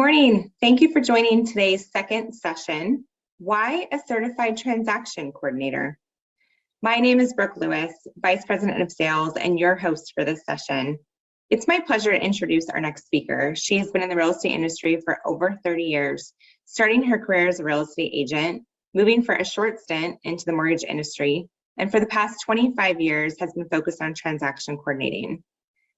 morning. Thank you for joining today's second session, Why a Certified Transaction Coordinator? My name is Brooke Lewis, Vice President of Sales and your host for this session. It's my pleasure to introduce our next speaker. She has been in the real estate industry for over 30 years, starting her career as a real estate agent, moving for a short stint into the mortgage industry, and for the past 25 years has been focused on transaction coordinating.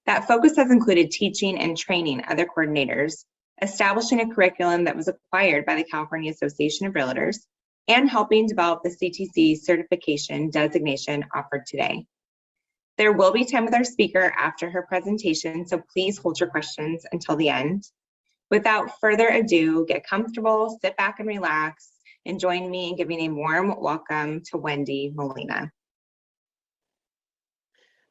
That focus has included teaching and training other coordinators, establishing a curriculum that was acquired by the California Association of Realtors, and helping develop the CTC certification designation offered today. There will be time with our speaker after her presentation, so please hold your questions until the end. Without further ado, get comfortable, sit back and relax, and join me in giving a warm welcome to Wendy Molina.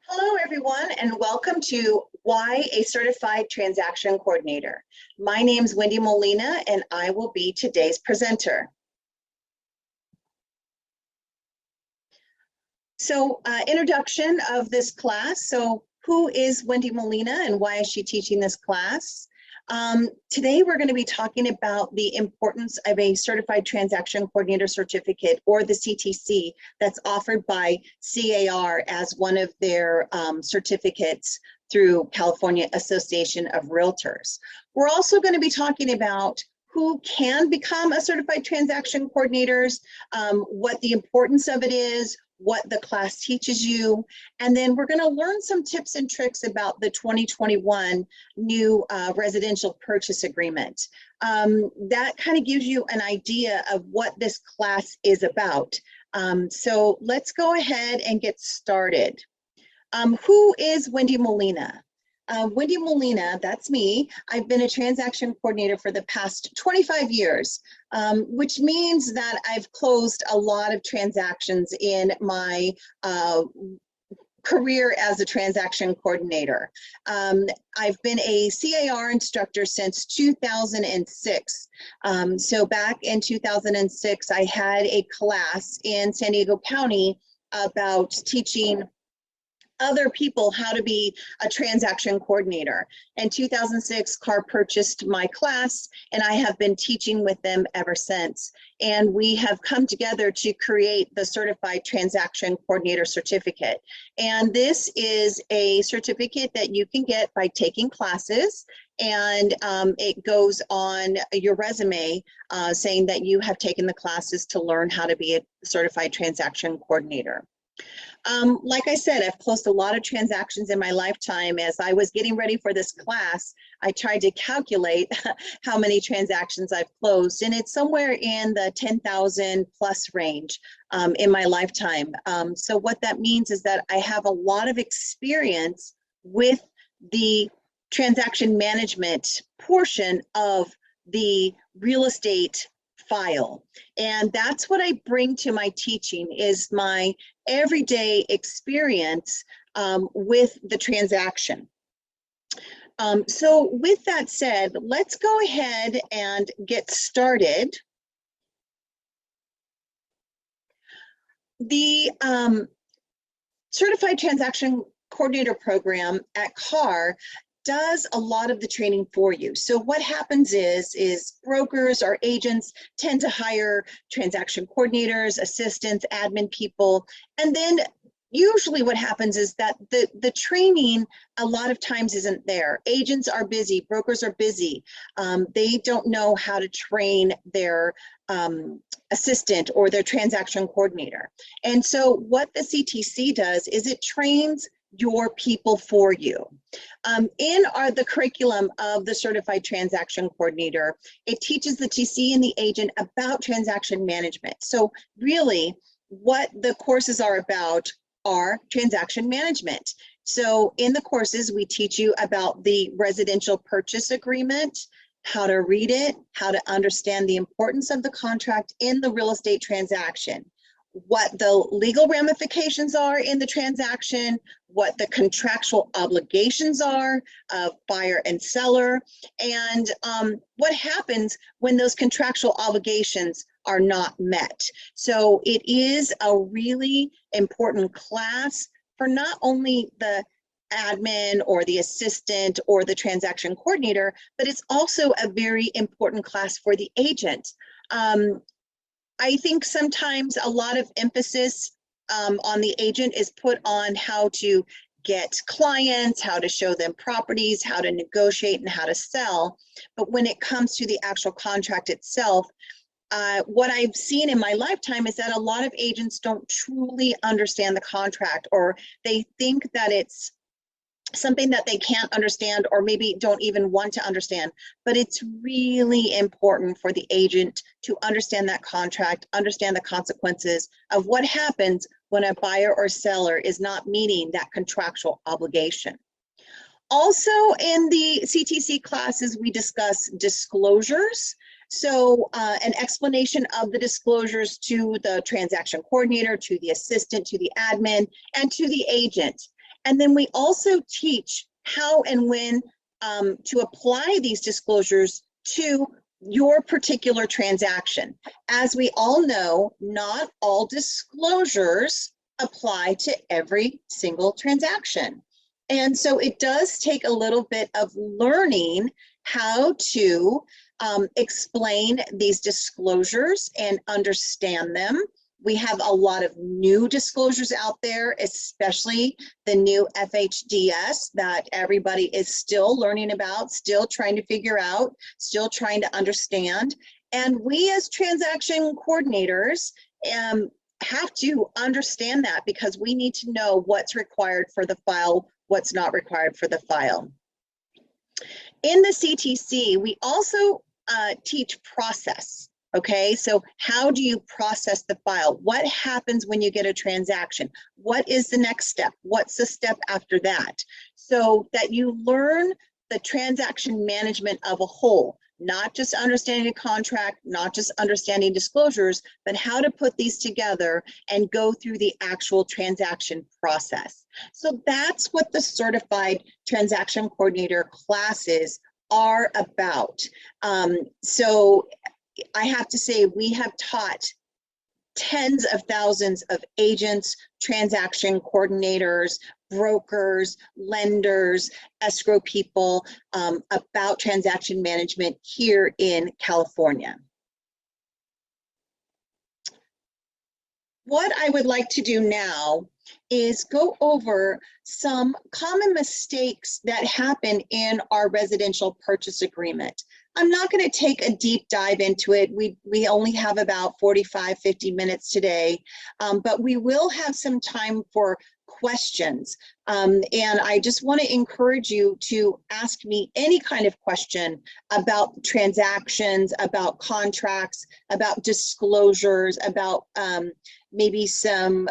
Hello, everyone, and welcome to Why a Certified Transaction Coordinator. My name is Wendy Molina, and I will be today's presenter. So, introduction of this class. So, who is Wendy Molina and why is she teaching this class? Today, we're going to be talking about the importance of a Certified Transaction Coordinator Certificate, or the CTC, that's offered by CAR as one of their certificates through California Association of Realtors. We're also going to be talking about who can become a Certified Transaction Coordinators, what the importance of it is, what the class teaches you, and then we're going to learn some tips and tricks about the 2021 new residential purchase agreement. That kind of gives you an idea of what this class is about. So let's go ahead and get started. Who is Wendy Molina? Wendy Molina, that's me. I've been a transaction coordinator for the past 25 years, which means that I've closed a lot of transactions in my career as a transaction coordinator. I've been a CAR instructor since 2006. So back in 2006, I had a class in San Diego County about teaching other people how to be a transaction coordinator. In 2006, CAR purchased my class, and I have been teaching with them ever since. And we have come together to create the Certified Transaction Coordinator Certificate. And this is a certificate that you can get by taking classes, and it goes on your resume saying that you have taken the classes to learn how to be a Certified Transaction Coordinator. Like I said, I've closed a lot of transactions in my lifetime. As I was getting ready for this class, I tried to calculate how many transactions I've closed, and it's somewhere in the 10,000 plus range in my lifetime. So what that means is that I have a lot of experience with the transaction management portion of the real estate file. And that's what I bring to my teaching, is my everyday experience with the transaction. So with that said, let's go ahead and get started. The Certified Transaction Coordinator program at CAR does a lot of the training for you. So what happens is brokers or agents tend to hire transaction coordinators, assistants, admin people, and then usually what happens is that the training a lot of times isn't there. Agents are busy, brokers are busy. They don't know how to train their assistant or their transaction coordinator. And so what the CTC does is it trains your people for you. In the curriculum of the Certified Transaction Coordinator, it teaches the TC and the agent about transaction management. So really, what the courses are about are transaction management. So in the courses, we teach you about the residential purchase agreement, how to read it, how to understand the importance of the contract in the real estate transaction, what the legal ramifications are in the transaction, what the contractual obligations are of buyer and seller, and what happens when those contractual obligations are not met. So it is a really important class for not only the admin or the assistant or the transaction coordinator, but it's also a very important class for the agent. I think sometimes a lot of emphasis on the agent is put on how to get clients, how to show them properties, how to negotiate, and how to sell. But when it comes to the actual contract itself, what I've seen in my lifetime is that a lot of agents don't truly understand the contract, or they think that it's something that they can't understand or maybe don't even want to understand. But it's really important for the agent to understand that contract, understand the consequences of what happens when a buyer or seller is not meeting that contractual obligation. Also in the CTC classes, we discuss disclosures. So an explanation of the disclosures to the transaction coordinator, to the assistant, to the admin, and to the agent. And then we also teach how and when to apply these disclosures to your particular transaction. As we all know, not all disclosures apply to every single transaction. And so it does take a little bit of learning how to explain these disclosures and understand them. We have a lot of new disclosures out there, especially the new FHDS that everybody is still learning about, still trying to figure out, still trying to understand. And we as transaction coordinators have to understand that, because we need to know what's required for the file, what's not required for the file. In the CTC, we also teach process. Okay, so how do you process the file? What happens when you get a transaction? What is the next step? What's the step after that? So that you learn the transaction management of a whole, not just understanding a contract, not just understanding disclosures, but how to put these together and go through the actual transaction process. So that's what the Certified Transaction Coordinator classes are about. So I have to say, we have taught tens of thousands of agents, transaction coordinators, brokers, lenders, escrow people about transaction management here in California. What I would like to do now is go over some common mistakes that happen in our residential purchase agreement. I'm not going to take a deep dive into it. We only have about 45-50 minutes today, but we will have some time for questions. And I just want to encourage you to ask me any kind of question about transactions, about contracts, about disclosures, about maybe some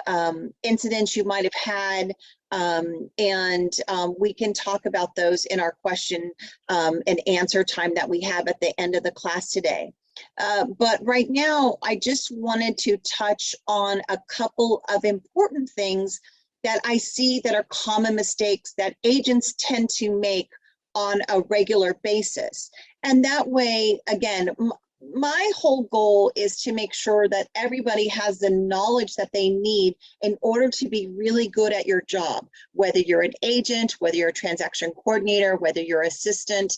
incidents you might have had, and we can talk about those in our question and answer time that we have at the end of the class today. But right now, I just wanted to touch on a couple of important things that I see that are common mistakes that agents tend to make on a regular basis. And that way, again, my whole goal is to make sure that everybody has the knowledge that they need in order to be really good at your job, whether you're an agent, whether you're a transaction coordinator, whether you're an assistant.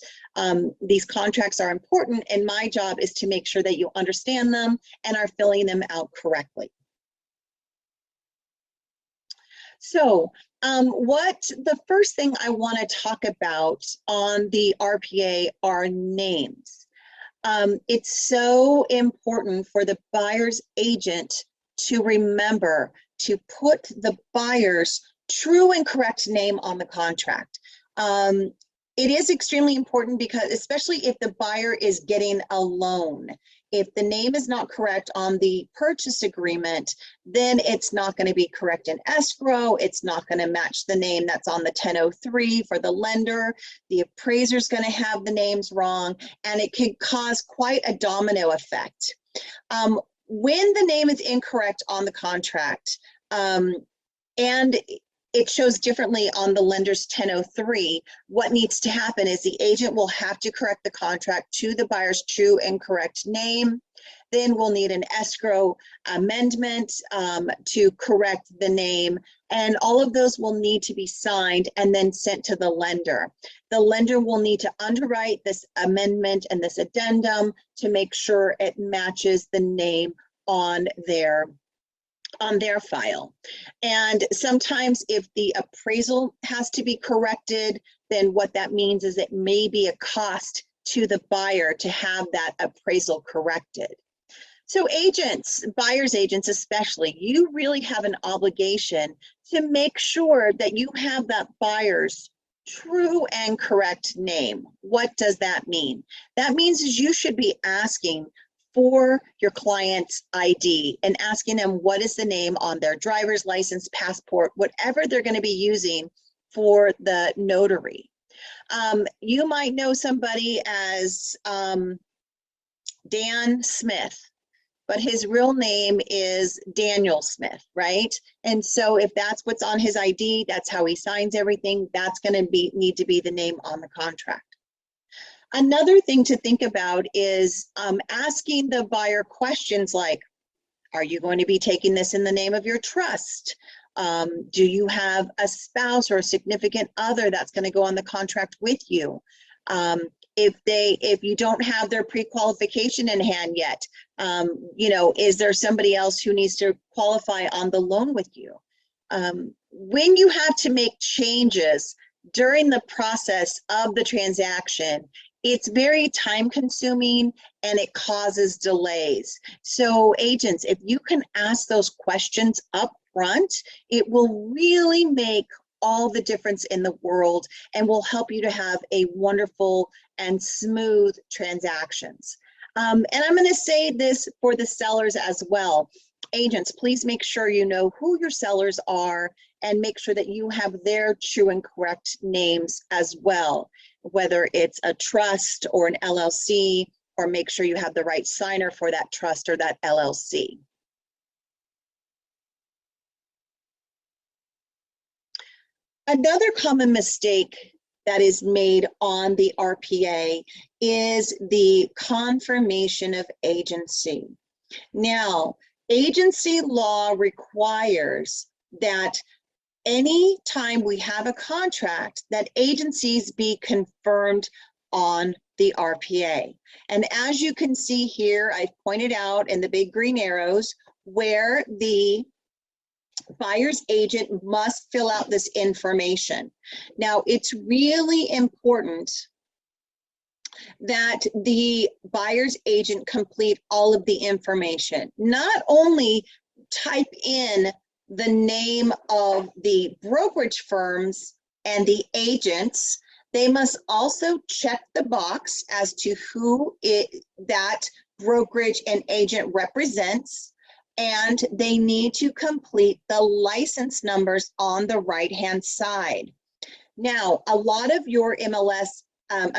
These contracts are important, and my job is to make sure that you understand them and are filling them out correctly. So the first thing I want to talk about on the RPA are names. It's so important for the buyer's agent to remember to put the buyer's true and correct name on the contract. It is extremely important because, especially if the buyer is getting a loan, if the name is not correct on the purchase agreement, then it's not going to be correct in escrow. It's not going to match the name that's on the 1003 for the lender. The appraiser is going to have the names wrong, and it could cause quite a domino effect. When the name is incorrect on the contract, and it shows differently on the lender's 1003, what needs to happen is the agent will have to correct the contract to the buyer's true and correct name. Then we'll need an escrow amendment to correct the name. And all of those will need to be signed and then sent to the lender. The lender will need to underwrite this amendment and this addendum to make sure it matches the name on their file. And sometimes if the appraisal has to be corrected, then what that means is it may be a cost to the buyer to have that appraisal corrected. So agents, buyer's agents especially, you really have an obligation to make sure that you have that buyer's true and correct name. What does that mean? That means is you should be asking for your client's ID and asking them what is the name on their driver's license, passport, whatever they're going to be using for the notary. You might know somebody as Dan Smith, but his real name is Daniel Smith, right? And so if that's what's on his ID, that's how he signs everything, that's going to need to be the name on the contract. Another thing to think about is asking the buyer questions like, are you going to be taking this in the name of your trust? Do you have a spouse or a significant other that's going to go on the contract with you? If you don't have their pre-qualification in hand yet, you know, is there somebody else who needs to qualify on the loan with you? When you have to make changes during the process of the transaction, it's very time consuming and it causes delays. So agents, if you can ask those questions up front, it will really make all the difference in the world and will help you to have a wonderful and smooth transactions. And I'm going to say this for the sellers as well. Agents, please make sure you know who your sellers are and make sure that you have their true and correct names as well, whether it's a trust or an LLC, or make sure you have the right signer for that trust or that LLC. Another common mistake that is made on the RPA is the confirmation of agency. Now, agency law requires that any time we have a contract, that agencies be confirmed on the RPA. And as you can see here, I've pointed out in the big green arrows where the buyer's agent must fill out this information. Now, it's really important that the buyer's agent complete all of the information. Not only type in the name of the brokerage firms and the agents, they must also check the box as to who that brokerage and agent represents, and they need to complete the license numbers on the right-hand side. Now, a lot of your MLS, a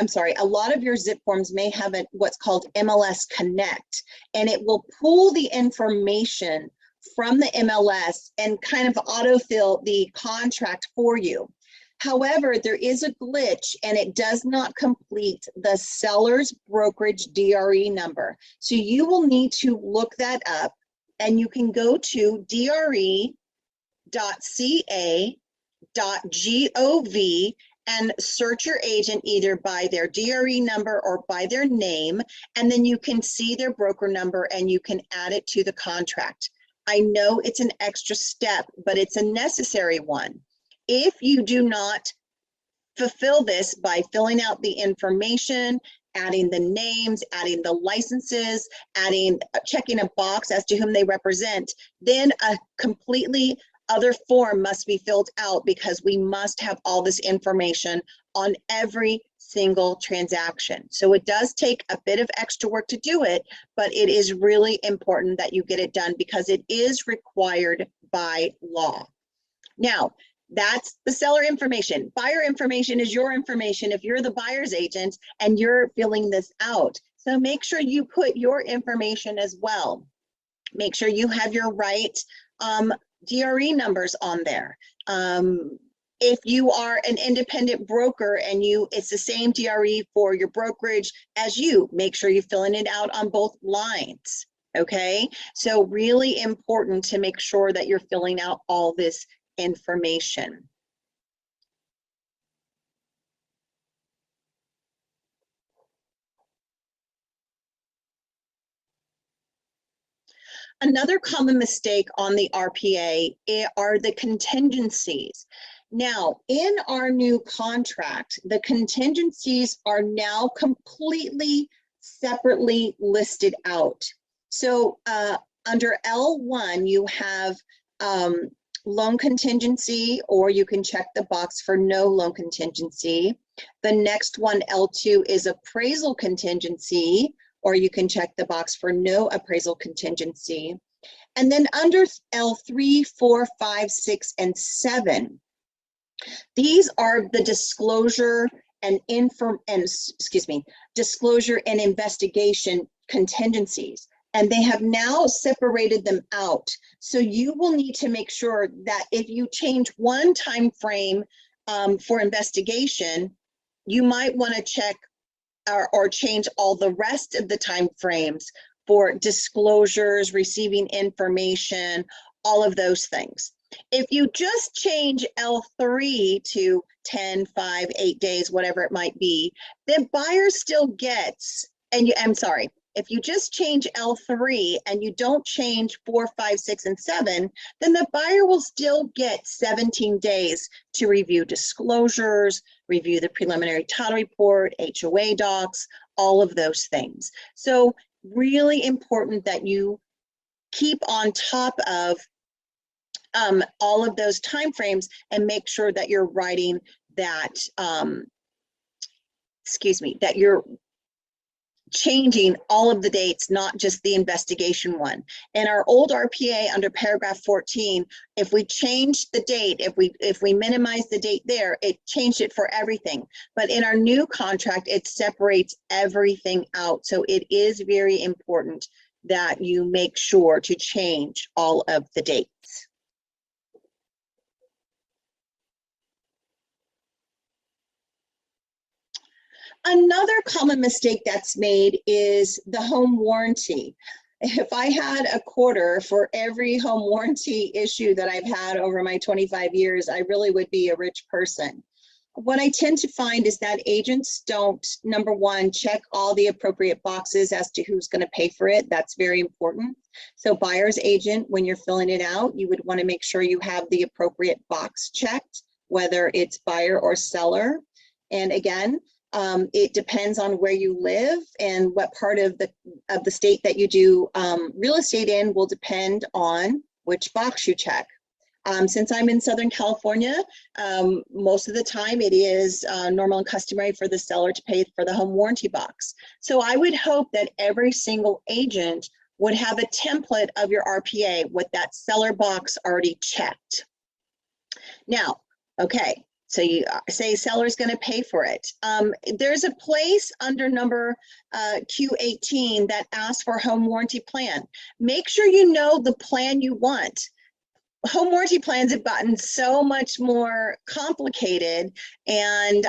lot of your zip forms may have what's called MLS Connect, and it will pull the information from the MLS and kind of autofill the contract for you. However, there is a glitch and it does not complete the seller's brokerage DRE number. So you will need to look that up, and you can go to dre.ca.gov and search your agent either by their DRE number or by their name, and then you can see their broker number and you can add it to the contract. I know it's an extra step, but it's a necessary one. If you do not fulfill this by filling out the information, adding the names, adding the licenses, checking a box as to whom they represent, then a completely other form must be filled out, because we must have all this information on every single transaction. So it does take a bit of extra work to do it, but it is really important that you get it done because it is required by law. Now, that's the seller information. Buyer information is your information if you're the buyer's agent and you're filling this out. So make sure you put your information as well. Make sure you have your right DRE numbers on there. If you are an independent broker and it's the same DRE for your brokerage as you, make sure you're filling it out on both lines. Okay, so really important to make sure that you're filling out all this information. Another common mistake on the RPA are the contingencies. Now, in our new contract, the contingencies are now completely separately listed out. So under L1, you have loan contingency, or you can check the box for no loan contingency. The next one, L2, is appraisal contingency, or you can check the box for no appraisal contingency. And then under L3, 4, 5, 6, and 7, these are the disclosure and disclosure and investigation contingencies. And they have now separated them out. So you will need to make sure that if you change one time frame for investigation, you might want to check or change all the rest of the time frames for disclosures, receiving information, all of those things. If you just change L3 to 10, 5, 8 days, whatever it might be, the buyer still gets, if you just change L3 and you don't change 4, 5, 6, and 7, then the buyer will still get 17 days to review disclosures, review the preliminary title report, HOA docs, all of those things. So really important that you keep on top of all of those timeframes and make sure that you're writing that, that you're changing all of the dates, not just the investigation one. In our old RPA under paragraph 14, if we changed the date, if we minimize the date there, it changed it for everything. But in our new contract, it separates everything out. So it is very important that you make sure to change all of the dates. Another common mistake that's made is the home warranty. If I had a quarter for every home warranty issue that I've had over my 25 years, I really would be a rich person. What I tend to find is that agents don't, number one, check all the appropriate boxes as to who's going to pay for it. That's very important. So buyer's agent, when you're filling it out, you would want to make sure you have the appropriate box checked, whether it's buyer or seller. And again, it depends on where you live, and what part of the state that you do real estate in will depend on which box you check. Since I'm in Southern California, most of the time it is normal and customary for the seller to pay for the home warranty box. So I would hope that every single agent would have a template of your RPA with that seller box already checked. Now, okay. So you say seller's going to pay for it. There's a place under number Q18 that asks for home warranty plan. Make sure you know the plan you want. Home warranty plans have gotten so much more complicated, and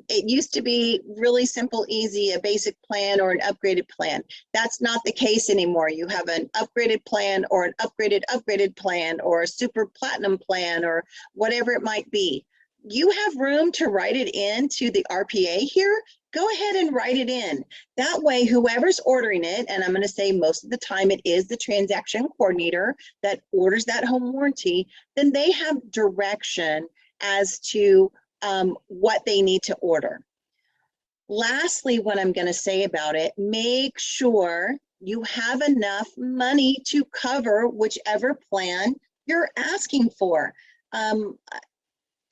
it used to be really simple, easy, a basic plan or an upgraded plan. That's not the case anymore. You have an upgraded plan or an upgraded plan or a super platinum plan or whatever it might be. You have room to write it into the RPA here. Go ahead and write it in. That way, whoever's ordering it, and I'm going to say most of the time it is the transaction coordinator that orders that home warranty, then they have direction as to what they need to order. Lastly, what I'm going to say about it, make sure you have enough money to cover whichever plan you're asking for.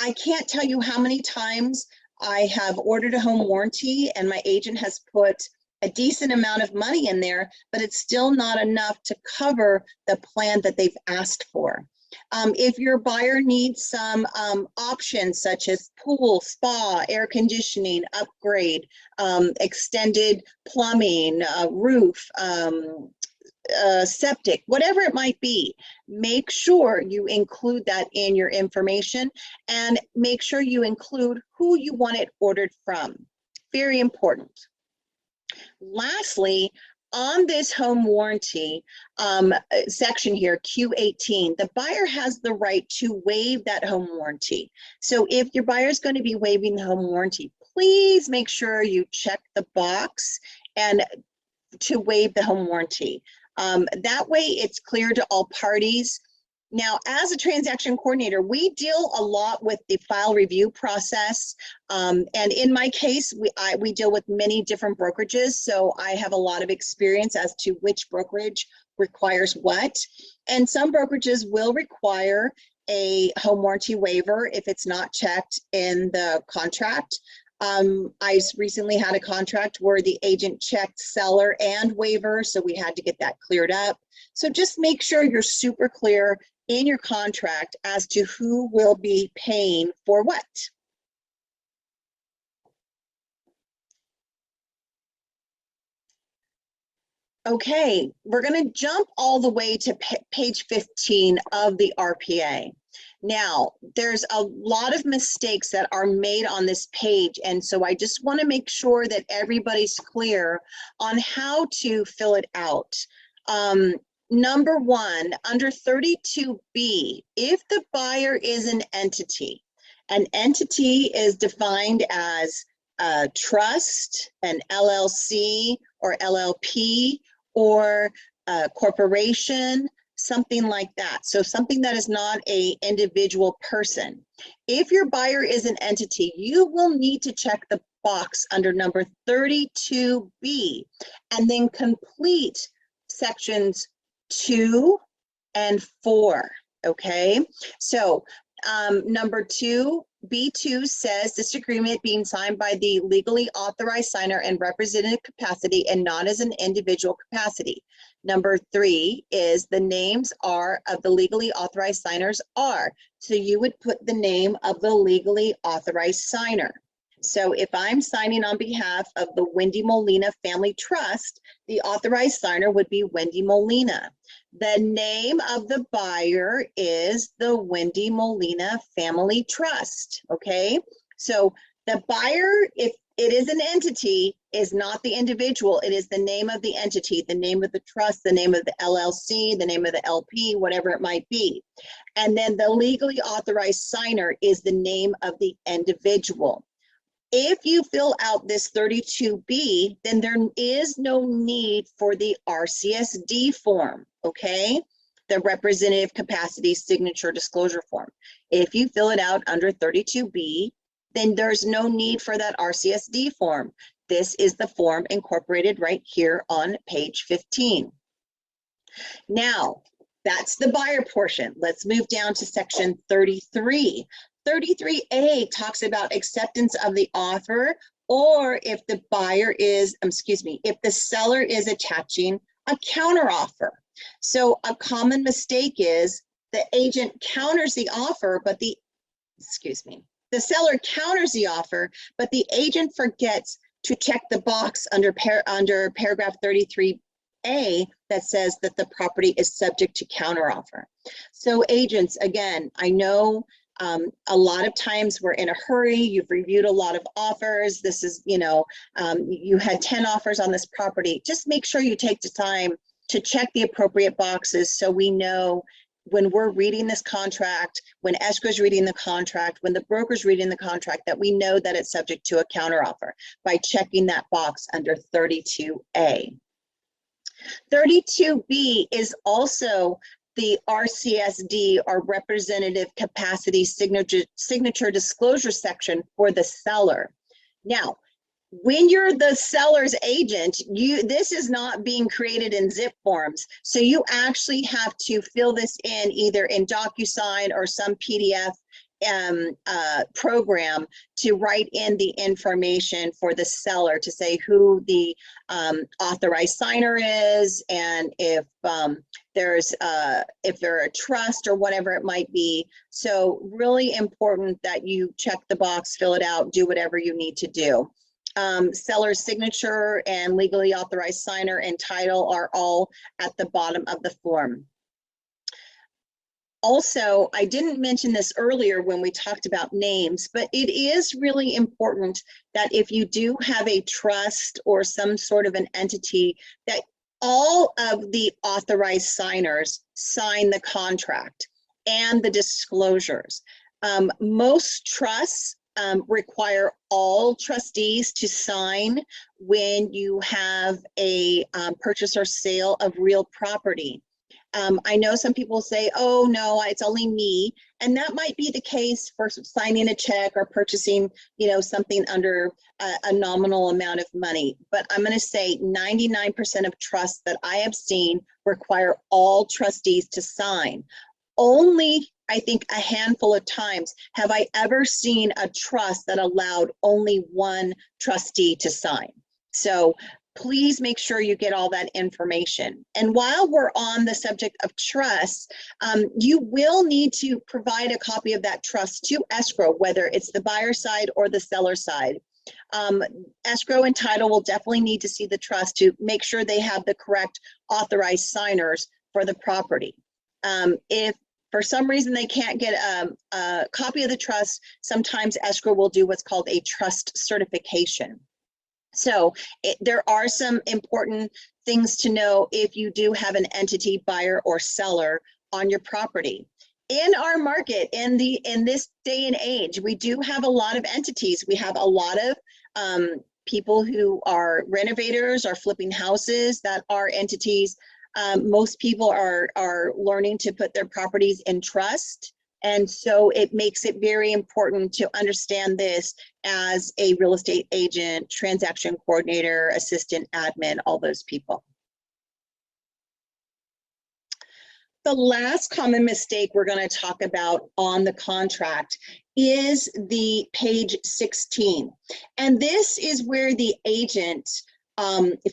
I can't tell you how many times I have ordered a home warranty and my agent has put a decent amount of money in there, but it's still not enough to cover the plan that they've asked for. If your buyer needs some options such as pool, spa, air conditioning, upgrade, extended plumbing, roof, septic, whatever it might be, make sure you include that in your information, and make sure you include who you want it ordered from. Very important. Lastly, on this home warranty section here, Q18, the buyer has the right to waive that home warranty. So if your buyer is going to be waiving the home warranty, please make sure you check the box and to waive the home warranty. That way it's clear to all parties. Now, as a transaction coordinator, we deal a lot with the file review process. And in my case, we deal with many different brokerages. So I have a lot of experience as to which brokerage requires what. And some brokerages will require a home warranty waiver if it's not checked in the contract. I recently had a contract where the agent checked seller and waiver, so we had to get that cleared up. So just make sure you're super clear in your contract as to who will be paying for what. Okay, we're going to jump all the way to page 15 of the RPA. Now, there's a lot of mistakes that are made on this page, and so I just want to make sure that everybody's clear on how to fill it out. Number one, under 32B, if the buyer is an entity is defined as a trust, an LLC or LLP, or a corporation, something like that. So something that is not an individual person. If your buyer is an entity, you will need to check the box under number 32B and then complete sections 2 and 4. Okay, so number 2, B2 says this agreement being signed by the legally authorized signer in representative capacity and not as an individual capacity. Number 3 is the names are of the legally authorized signers are. So you would put the name of the legally authorized signer. So if I'm signing on behalf of the Wendy Molina Family Trust, the authorized signer would be Wendy Molina. The name of the buyer is the Wendy Molina Family Trust, okay? So the buyer, if it is an entity, is not the individual. It is the name of the entity, the name of the trust, the name of the LLC, the name of the LP, whatever it might be. And then the legally authorized signer is the name of the individual. If you fill out this 32B, then there is no need for the RCSD form, okay? The representative capacity signature disclosure form. If you fill it out under 32B, then there's no need for that RCSD form. This is the form incorporated right here on page 15. Now, that's the buyer portion. Let's move down to section 33. 33A talks about acceptance of the offer, or if the buyer is, if the seller is attaching a counteroffer. So a common mistake is the agent counters the offer, but the seller counters the offer, but the agent forgets to check the box under paragraph 33A that says that the property is subject to counteroffer. So agents, again, I know a lot of times we're in a hurry. You've reviewed a lot of offers. This is, you had 10 offers on this property. Just make sure you take the time to check the appropriate boxes so we know when we're reading this contract, when escrow's reading the contract, when the broker's reading the contract, that we know that it's subject to a counteroffer by checking that box under 32A. 32B is also the RCSD, or representative capacity signature disclosure section for the seller. Now, when you're the seller's agent, this is not being created in zip forms. So you actually have to fill this in either in DocuSign or some PDF program to write in the information for the seller to say who the authorized signer is, and if they're a trust or whatever it might be. So really important that you check the box, fill it out, do whatever you need to do. Seller's signature and legally authorized signer and title are all at the bottom of the form. Also, I didn't mention this earlier when we talked about names, but it is really important that if you do have a trust or some sort of an entity, that all of the authorized signers sign the contract and the disclosures. Most trusts require all trustees to sign when you have a purchase or sale of real property. I know some people say, oh no, it's only me. And that might be the case for signing a check or purchasing, something under a nominal amount of money. But I'm going to say 99% of trusts that I have seen require all trustees to sign. Only, I think, a handful of times have I ever seen a trust that allowed only one trustee to sign. So please make sure you get all that information. And while we're on the subject of trust, you will need to provide a copy of that trust to escrow, whether it's the buyer side or the seller side. Escrow and title will definitely need to see the trust to make sure they have the correct authorized signers for the property. If for some reason they can't get a copy of the trust, sometimes escrow will do what's called a trust certification. So there are some important things to know if you do have an entity, buyer, or seller on your property. In our market, in this day and age, we do have a lot of entities. We have a lot of people who are renovators or flipping houses that are entities. Most people are learning to put their properties in trust. And so it makes it very important to understand this as a real estate agent, transaction coordinator, assistant, admin, all those people. The last common mistake we're going to talk about on the contract is the page 16. And this is where the agent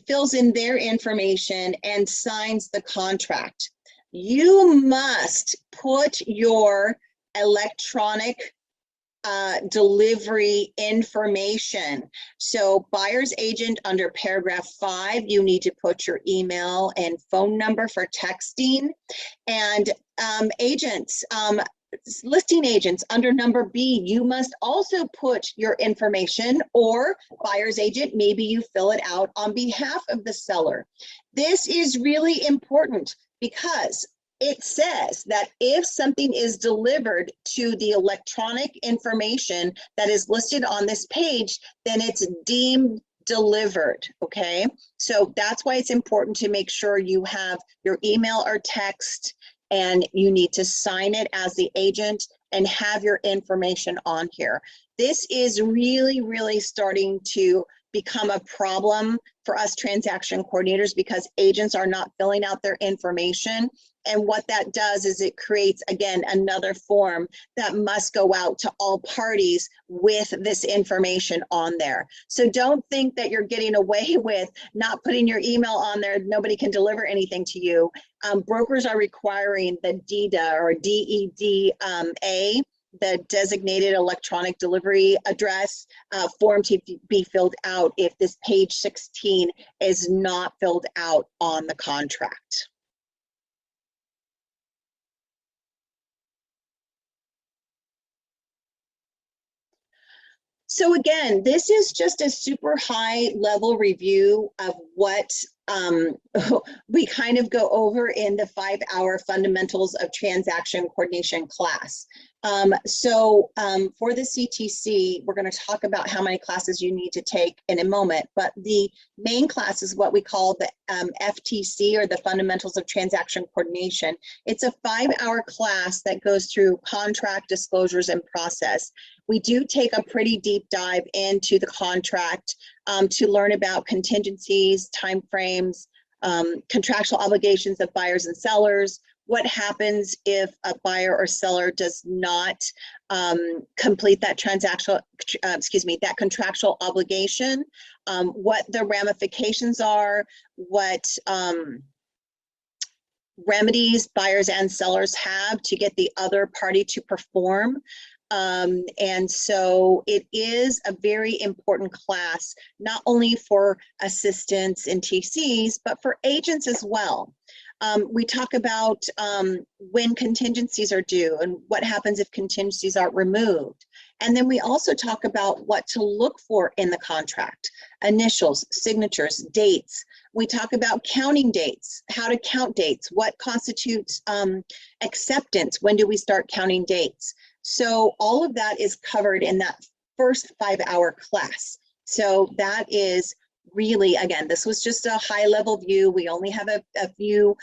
fills in their information and signs the contract. You must put your electronic delivery information. So buyer's agent, under paragraph 5, you need to put your email and phone number for texting. And agents, listing agents, under number B, you must also put your information, or buyer's agent, maybe you fill it out on behalf of the seller. This is really important because it says that if something is delivered to the electronic information that is listed on this page, then it's deemed delivered, okay? So that's why it's important to make sure you have your email or text, and you need to sign it as the agent and have your information on here. This is really, really starting to become a problem for us transaction coordinators because agents are not filling out their information. And what that does is it creates, again, another form that must go out to all parties with this information on there. So don't think that you're getting away with not putting your email on there. Nobody can deliver anything to you. Brokers are requiring the DEDA or DEDA, the designated electronic delivery address form to be filled out if this page 16 is not filled out on the contract. So again, this is just a super high level review of what we kind of go over in the 5-hour fundamentals of transaction coordination class. For the CTC, we're going to talk about how many classes you need to take in a moment, but the main class is what we call the FTC, or the Fundamentals of Transaction Coordination. It's a 5-hour class that goes through contract, disclosures, and process. We do take a pretty deep dive into the contract to learn about contingencies, timeframes, contractual obligations of buyers and sellers, what happens if a buyer or seller does not complete that that contractual obligation, what the ramifications are, what remedies buyers and sellers have to get the other party to perform. And so it is a very important class, not only for assistants and TCs, but for agents as well. We talk about when contingencies are due and what happens if contingencies are removed. And then we also talk about what to look for in the contract: initials, signatures, dates, We talk about counting dates, how to count dates, what constitutes acceptance, when do we start counting dates. So all of that is covered in that first 5-hour class. So that is really, again, this was just a high level view. We only have a few,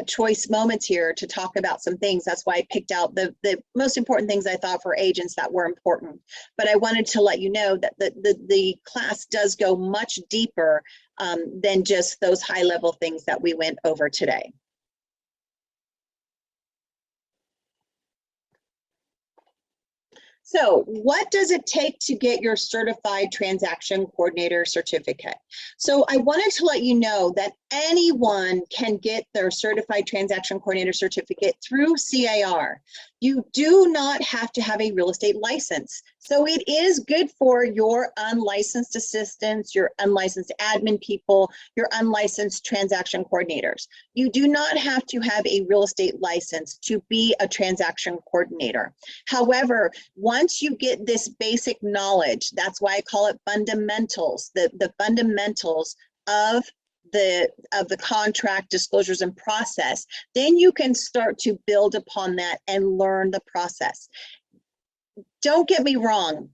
choice moments here to talk about some things. That's why I picked out the most important things I thought for agents that were important. But I wanted to let you know that the class does go much deeper than just those high level things that we went over today. So what does it take to get your certified transaction coordinator certificate? So I wanted to let you know that anyone can get their certified transaction coordinator certificate through CAR. You do not have to have a real estate license. So it is good for your unlicensed assistants, your unlicensed admin people, your unlicensed transaction coordinators. You do not have to have a real estate license to be a transaction coordinator. However, once you get this basic knowledge, that's why I call it fundamentals, the fundamentals of the contract disclosures and process, then you can start to build upon that and learn the process. Don't get me wrong.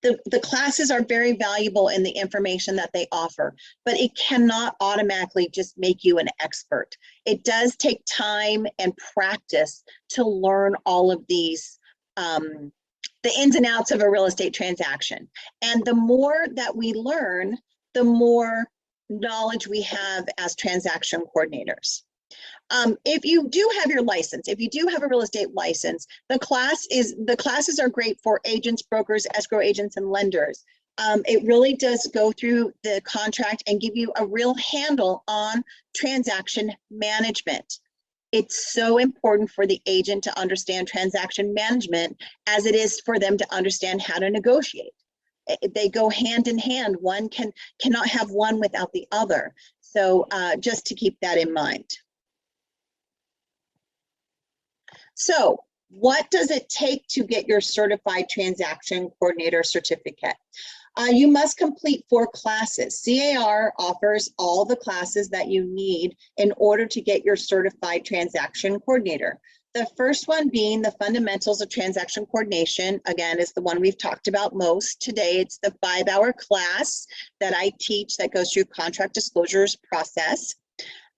The classes are very valuable in the information that they offer, but it cannot automatically just make you an expert. It does take time and practice to learn all of these, the ins and outs of a real estate transaction. And the more that we learn, the more knowledge we have as transaction coordinators. If you do have your license, if you do have a real estate license, the classes are great for agents, brokers, escrow agents, and lenders. It really does go through the contract and give you a real handle on transaction management. It's so important for the agent to understand transaction management as it is for them to understand how to negotiate. They go hand in hand. One cannot have one without the other. So just to keep that in mind. So what does it take to get your certified transaction coordinator certificate? You must complete 4 classes. CAR offers all the classes that you need in order to get your certified transaction coordinator. The first one being the fundamentals of transaction coordination, again, is the one we've talked about most today. It's the 5-hour class that I teach that goes through contract disclosures process.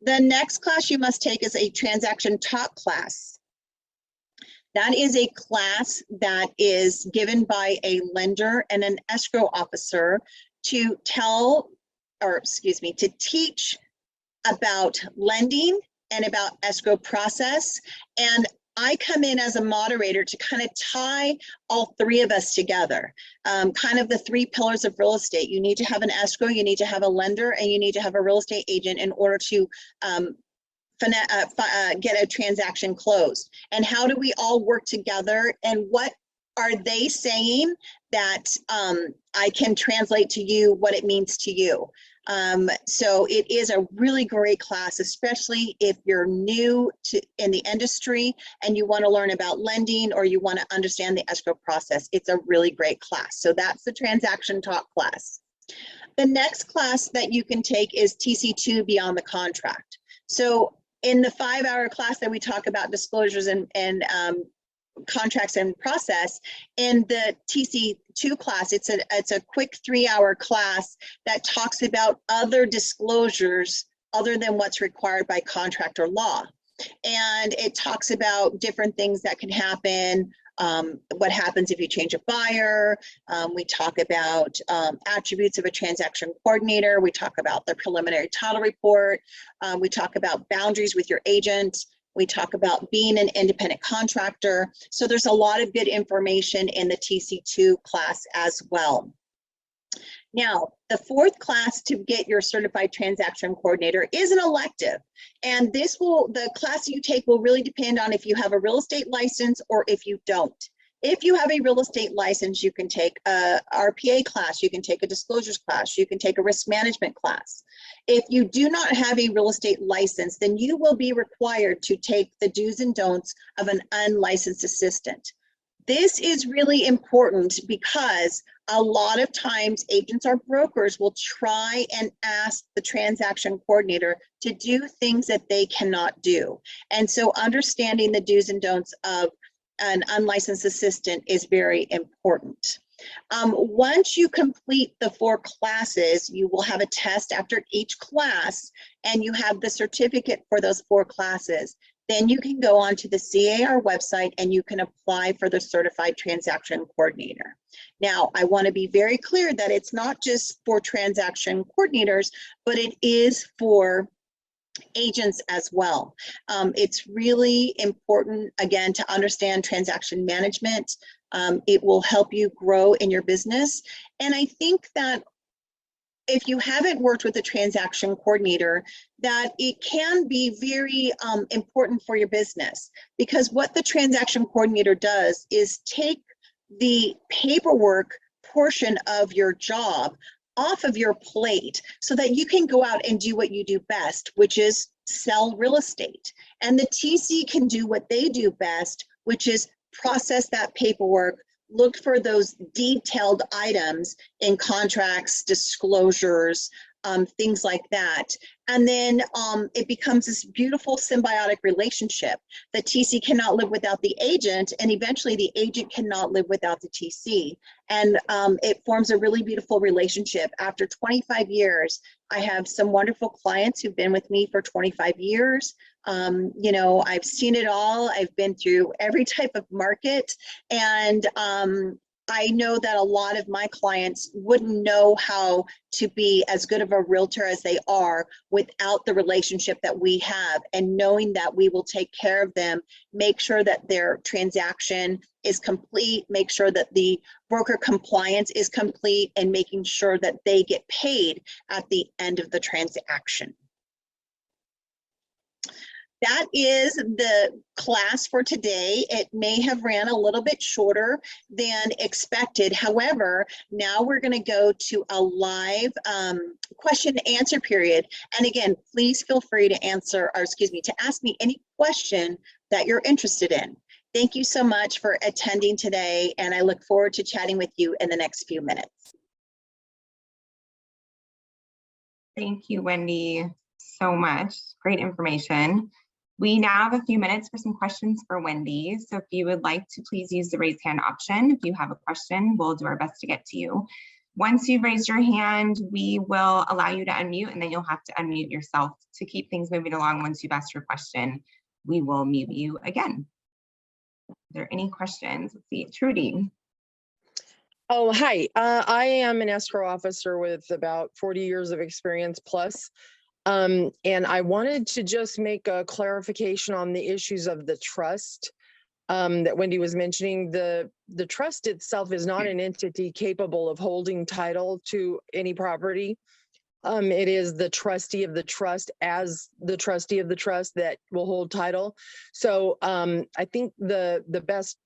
The next class you must take is a transaction talk class. That is a class that is given by a lender and an escrow officer to teach about lending and about escrow process. And I come in as a moderator to kind of tie all 3 of us together, kind of the 3 pillars of real estate. You need to have an escrow, you need to have a lender, and you need to have a real estate agent in order to get a transaction closed. And how do we all work together, and what are they saying that I can translate to you what it means to you? So it is a really great class, especially if you're new in the industry and you want to learn about lending or you want to understand the escrow process. It's a really great class. So that's the transaction talk class. The next class that you can take is TC2 Beyond the Contract. So in the 5-hour class that we talk about disclosures and contracts and process, in the TC2 class, it's a quick 3-hour class that talks about other disclosures other than what's required by contract or law. And it talks about different things that can happen, what happens if you change a buyer. We talk about attributes of a transaction coordinator. We talk about the preliminary title report. We talk about boundaries with your agent. We talk about being an independent contractor. So there's a lot of good information in the TC2 class as well. Now, the 4th class to get your certified transaction coordinator is an elective. And the class you take will really depend on if you have a real estate license or if you don't. If you have a real estate license, you can take a RPA class, you can take a disclosures class, you can take a risk management class. If you do not have a real estate license, then you will be required to take the do's and don'ts of an unlicensed assistant. This is really important because A lot of times agents or brokers will try and ask the transaction coordinator to do things that they cannot do. And so understanding the do's and don'ts of an unlicensed assistant is very important. Once you complete the 4 classes, you will have a test after each class, and you have the certificate for those 4 classes. Then you can go onto the CAR website and you can apply for the Certified Transaction Coordinator. Now, I want to be very clear that it's not just for transaction coordinators, but it is for agents as well. It's really important, again, to understand transaction management. It will help you grow in your business. And I think that if you haven't worked with a transaction coordinator, that it can be very important for your business, because what the transaction coordinator does is take the paperwork portion of your job off of your plate so that you can go out and do what you do best, which is sell real estate. And the TC can do what they do best, which is process that paperwork, look for those detailed items in contracts, disclosures, things like that. And then it becomes this beautiful symbiotic relationship. The TC cannot live without the agent, and eventually the agent cannot live without the TC. And it forms a really beautiful relationship. After 25 years, I have some wonderful clients who've been with me for 25 years. You know, I've seen it all. I've been through every type of market, and I know that a lot of my clients wouldn't know how to be as good of a realtor as they are without the relationship that we have, and knowing that we will take care of them, make sure that their transaction is complete, make sure that the broker compliance is complete, and making sure that they get paid at the end of the transaction. That is the class for today. It may have ran a little bit shorter than expected. However, now we're going to go to a live question and answer period. And again, please feel free to answer, or excuse me, to ask me any question that you're interested in. Thank you so much for attending today, and I look forward to chatting with you in the next few minutes. Thank you, Wendy, so much. Great information. We now have a few minutes for some questions for Wendy. So if you would like to, please use the raise hand option. If you have a question, we'll do our best to get to you. Once you've raised your hand, we will allow you to unmute, and then you'll have to unmute yourself to keep things moving along. Once you've asked your question, we will mute you again. Are there any questions? Let's see, Trudy. Oh, hi. I am an escrow officer with about 40 years of experience plus. And I wanted to just make a clarification on the issues of the trust that Wendy was mentioning. The trust itself is not an entity capable of holding title to any property. It is the trustee of the trust, as the trustee of the trust, that will hold title. So I think the best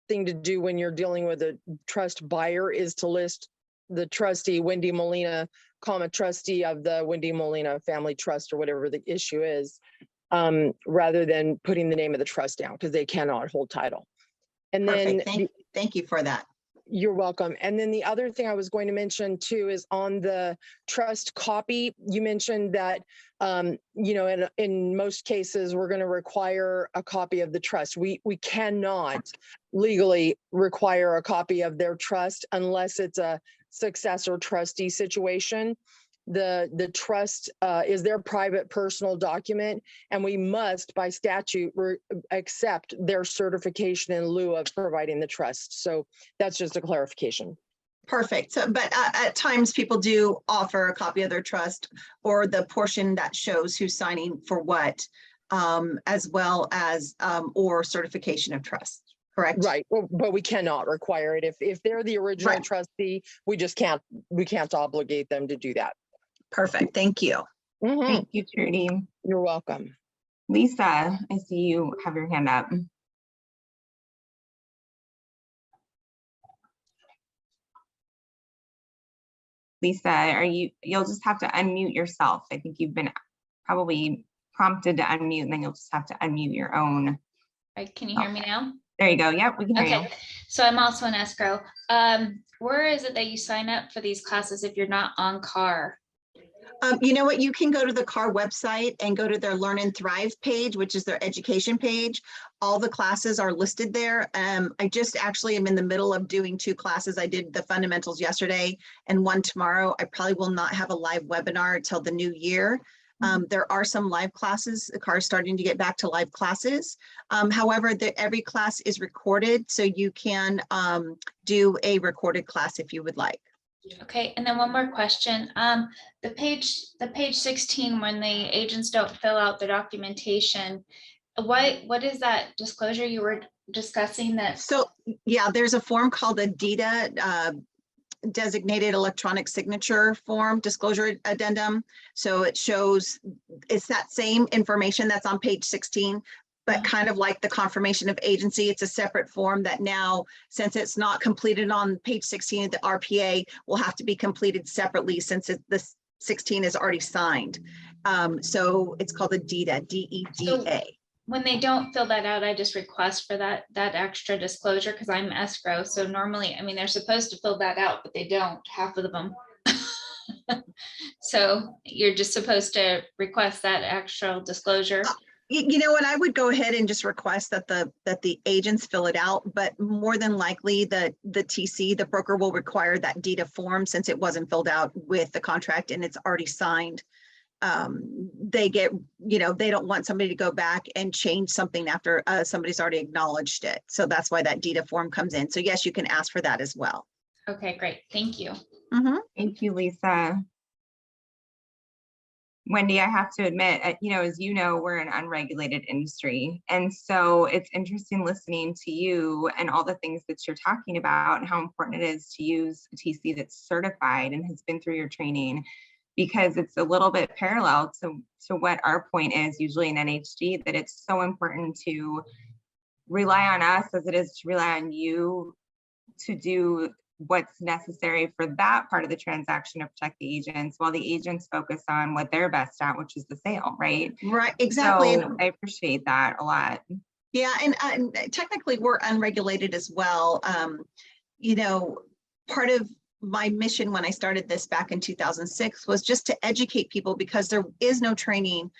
thing to do when you're dealing with a trust buyer is to list the trustee, Wendy Molina, trustee of the Wendy Molina Family Trust, or whatever the issue is, rather than putting the name of the trust down, because they cannot hold title. And Perfect. then Thank you for that. You're welcome. And then the other thing I was going to mention too is on the trust copy. You mentioned that, you know, in most cases, we're going to require a copy of the trust. We cannot legally require a copy of their trust unless it's a successor trustee situation. The trust is their private personal document, and we must by statute accept their certification in lieu of providing the trust. So that's just a clarification. Perfect. So, but at times people do offer a copy of their trust, or the portion that shows who's signing for what, as well as or certification of trust. Correct. Right. Well, but we cannot require it. If they're the original trustee, we can't obligate them to do that. Perfect. Thank you. Mm-hmm. Thank you, Trudy. You're welcome. Lisa, I see you have your hand up. Lisa, you'll just have to unmute yourself. I think you've been probably prompted to unmute, and then you'll just have to unmute your own. Right, can you hear me now? There you go. Yep, we can hear you. Okay, so I'm also in escrow. Where is it that you sign up for these classes if you're not on CAR? You know what? You can go to the CAR website and go to their Learn and Thrive page, which is their education page. All the classes are listed there. I just actually am in the middle of doing 2 classes. I did the fundamentals yesterday and 1 tomorrow. I probably will not have a live webinar till the new year. There are some live classes. The CAR is starting to get back to live classes. However, every class is recorded, so you can do a recorded class if you would like. Okay, and then one more question. The page 16, when the agents don't fill out the documentation, what is that disclosure you were discussing that? So yeah, there's a form called a DITA, designated electronic signature form, disclosure addendum. So it shows, it's that same information that's on page 16, but kind of like the confirmation of agency, it's a separate form that now, since it's not completed on page 16 of the RPA, will have to be completed separately since the 16 is already signed. So it's called a DITA, D-E-D-A. When they don't fill that out, I just request for that extra disclosure because I'm escrow. So normally, I mean, they're supposed to fill that out, but they don't, half of them. So you're just supposed to request that extra disclosure. You know what, I would go ahead and just request that the agents fill it out, but more than likely the TC, the broker, will require that DITA form since it wasn't filled out with the contract and it's already signed. They get, they don't want somebody to go back and change something after somebody's already acknowledged it. So that's why that DITA form comes in. So yes, you can ask for that as well. Okay, great. Thank you. Thank you, Lisa. Wendy, I have to admit, as you know, we're an unregulated industry. And so it's interesting listening to you and all the things that you're talking about and how important it is to use a TC that's certified and has been through your training, because it's a little bit parallel to what our point is usually in NHG, that it's so important to rely on us as it is to rely on you to do what's necessary for that part of the transaction to protect the agents, while the agents focus on what they're best at, which is the sale, right? Right, exactly. So I appreciate that a lot. Yeah, and technically we're unregulated as well. Part of my mission when I started this back in 2006 was just to educate people, because there is no training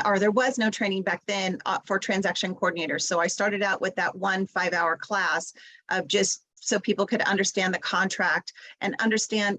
or there was no training back then for transaction coordinators. So I started out with that 1 5-hour class of just so people could understand the contract and understand,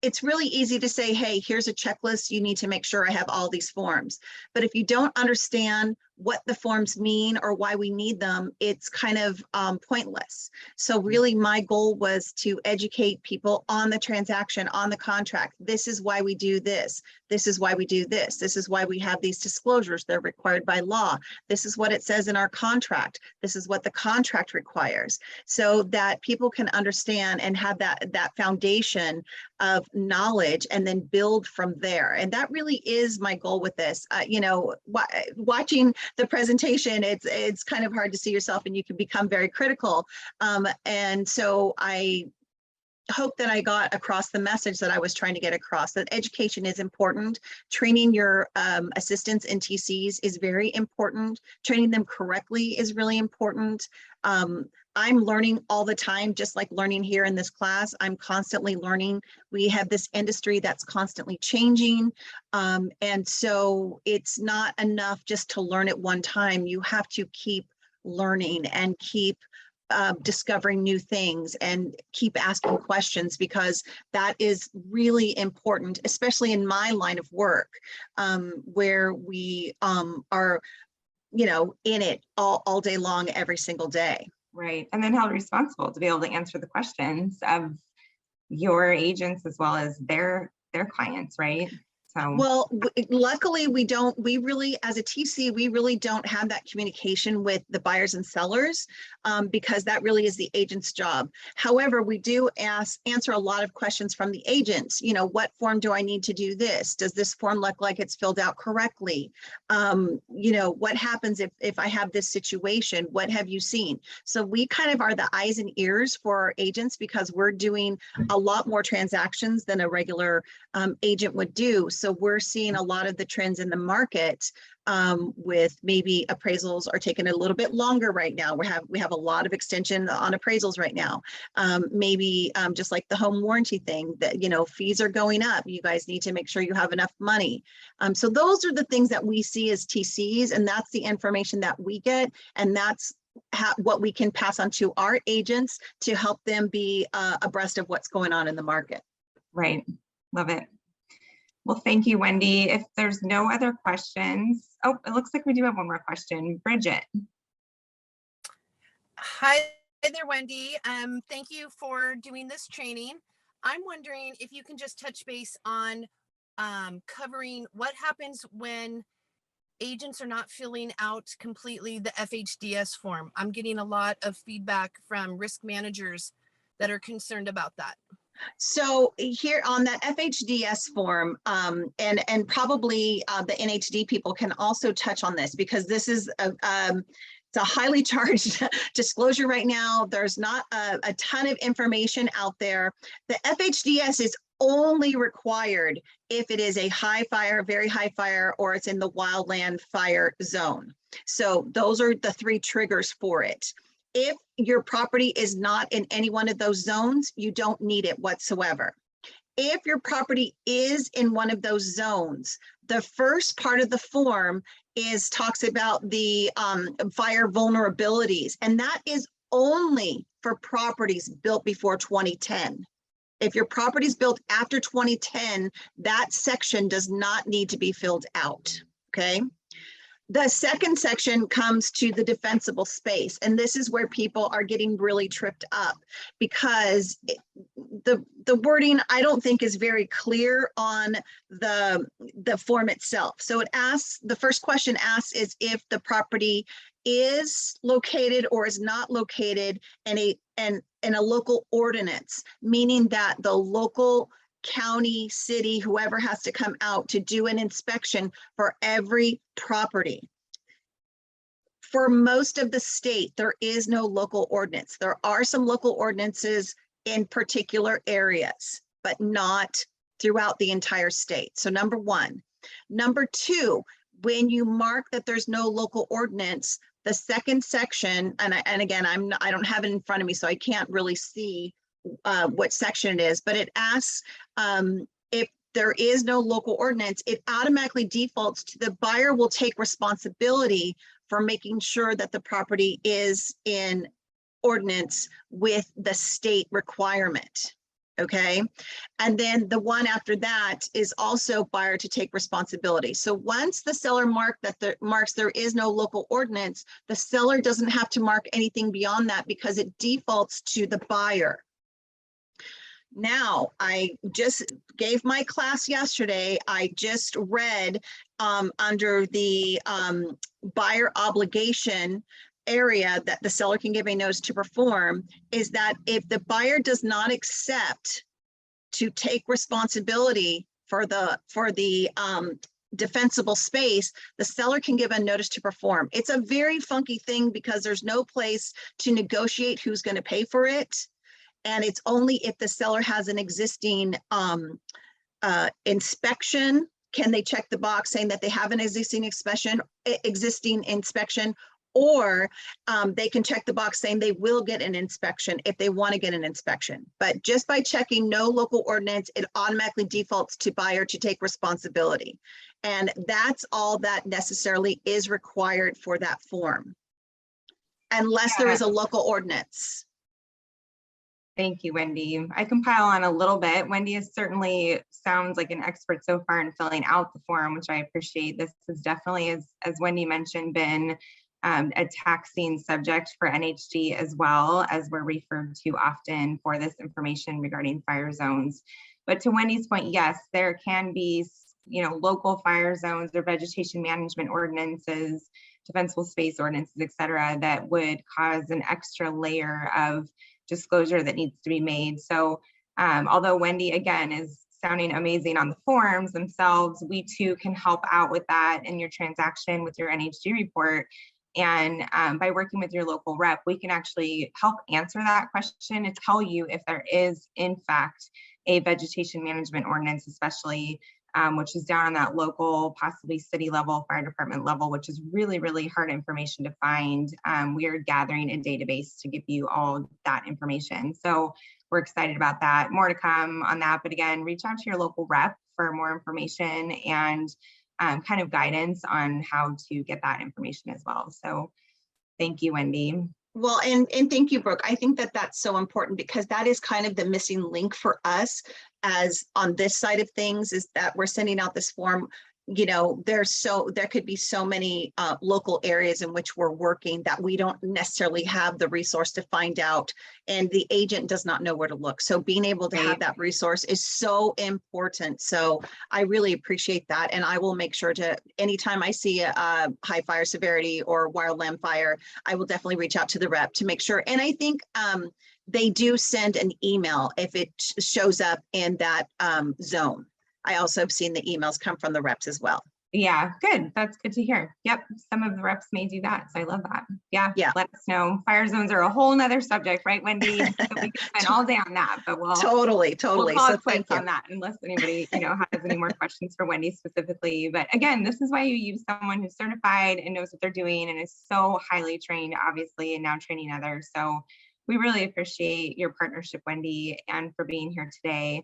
it's really easy to say, hey, here's a checklist. You need to make sure I have all these forms. But if you don't understand what the forms mean or why we need them, it's kind of pointless. So really my goal was to educate people on the transaction, on the contract. This is why we do this. This is why we do this. This is why we have these disclosures. They're required by law. This is what it says in our contract. This is what the contract requires, so that people can understand and have that foundation of knowledge and then build from there. And that really is my goal with this. Watching the presentation, it's kind of hard to see yourself and you can become very critical. And so I hope that I got across the message that I was trying to get across, that education is important. Training your assistants and TCs is very important. Training them correctly is really important. I'm learning all the time, just like learning here in this class. I'm constantly learning. We have this industry that's constantly changing. And so it's not enough just to learn it one time. You have to keep learning and keep discovering new things and keep asking questions, because that is really important, especially in my line of work, where we are, in it all day long, every single day. Right. And then held responsible to be able to answer the questions of your agents as well as their clients, right? So, well, luckily we really, as a TC, we really don't have that communication with the buyers and sellers, because that really is the agent's job. However, we do answer a lot of questions from the agents. What form do I need to do this? Does this form look like it's filled out correctly? What happens if I have this situation? What have you seen? So we kind of are the eyes and ears for our agents, because we're doing a lot more transactions than a regular agent would do. So we're seeing a lot of the trends in the market with maybe appraisals are taking a little bit longer right now. We have a lot of extension on appraisals right now. Maybe just like the home warranty thing that, you know, fees are going up. You guys need to make sure you have enough money. So those are the things that we see as TCs, and that's the information that we get, and that's what we can pass on to our agents to help them be abreast of what's going on in the market. Right. Love it. Well, thank you, Wendy. If there's no other questions, oh, it looks like we do have one more question. Bridget. Hi there, Wendy. Thank you for doing this training. I'm wondering if you can just touch base on covering what happens when agents are not filling out completely the FHDS form. I'm getting a lot of feedback from risk managers that are concerned about that. So here on that FHDS form, and probably the NHD people can also touch on this, because this is it's a highly charged disclosure right now. There's not a ton of information out there. The FHDS is only required if it is a high fire, very high fire, or it's in the wildland fire zone. So those are the 3 triggers for it. If your property is not in any one of those zones, you don't need it whatsoever. If your property is in one of those zones, the first part of the form talks about the fire vulnerabilities, and that is only for properties built before 2010. If your property is built after 2010, that section does not need to be filled out, okay? The second section comes to the defensible space, and this is where people are getting really tripped up, because the wording I don't think is very clear on the form itself. So it asks, the first question asks is if the property is located or is not located in a local ordinance, meaning that the local county, city, whoever has to come out to do an inspection for every property. For most of the state, there is no local ordinance. There are some local ordinances in particular areas, but not throughout the entire state. So number 1. Number 2, when you mark that there's no local ordinance, the second section, and again, I don't have it in front of me, so I can't really see what section it is, but it asks if there is no local ordinance, it automatically defaults to the buyer will take responsibility for making sure that the property is in ordinance with the state requirement. Okay, and then the one after that is also buyer to take responsibility. So once the seller marks there is no local ordinance, the seller doesn't have to mark anything beyond that because it defaults to the buyer. Now, I just gave my class yesterday. I just read under the buyer obligation area that the seller can give a notice to perform, is that if the buyer does not accept to take responsibility for the defensible space, the seller can give a notice to perform. It's a very funky thing because there's no place to negotiate who's going to pay for it. And it's only if the seller has an existing inspection, can they check the box saying that they have an existing inspection, or they can check the box saying they will get an inspection if they want to get an inspection. But just by checking no local ordinance, it automatically defaults to buyer to take responsibility. And that's all that necessarily is required for that form, unless there is a local ordinance. Thank you, Wendy. I can pile on a little bit. Wendy is certainly sounds like an expert so far in filling out the form, which I appreciate. This has definitely, as Wendy mentioned, been a taxing subject for NHD, as well as we're referred to often for this information regarding fire zones. But to Wendy's point, yes, there can be, local fire zones or vegetation management ordinances, defensible space ordinances, et cetera, that would cause an extra layer of disclosure that needs to be made. So although Wendy, again, is sounding amazing on the forms themselves, we too can help out with that in your transaction with your NHD report. And by working with your local rep, we can actually help answer that question and tell you if there is, in fact, a vegetation management ordinance, especially which is down on that local, possibly city level, fire department level, which is really, really hard information to find. We are gathering a database to give you all that information. So we're excited about that. More to come on that. But again, reach out to your local rep for more information and kind of guidance on how to get that information as well. So thank you, Wendy. Well, and thank you, Brooke. I think that that's so important because that is kind of the missing link for us as on this side of things, is that we're sending out this form. You know, there could be so many local areas in which we're working that we don't necessarily have the resource to find out, and the agent does not know where to look. So being able to have that resource is so important. So I really appreciate that. And I will make sure to, anytime I see a high fire severity or wildland fire, I will definitely reach out to the rep to make sure. And I think they do send an email if it shows up in that zone. I also have seen the emails come from the reps as well. Yeah, good. That's good to hear. Yep. Some of the reps may do that. So I love that. Yeah. Yeah. Let us know. Fire zones are a whole nother subject, right, Wendy? So we could spend all day on that, but Totally. we'll call So it quits on that unless anybody, has any more questions for Wendy specifically. But again, this is why you use someone who's certified and knows what they're doing and is so highly trained, obviously, and now training others. So we really appreciate your partnership, Wendy, and for being here today.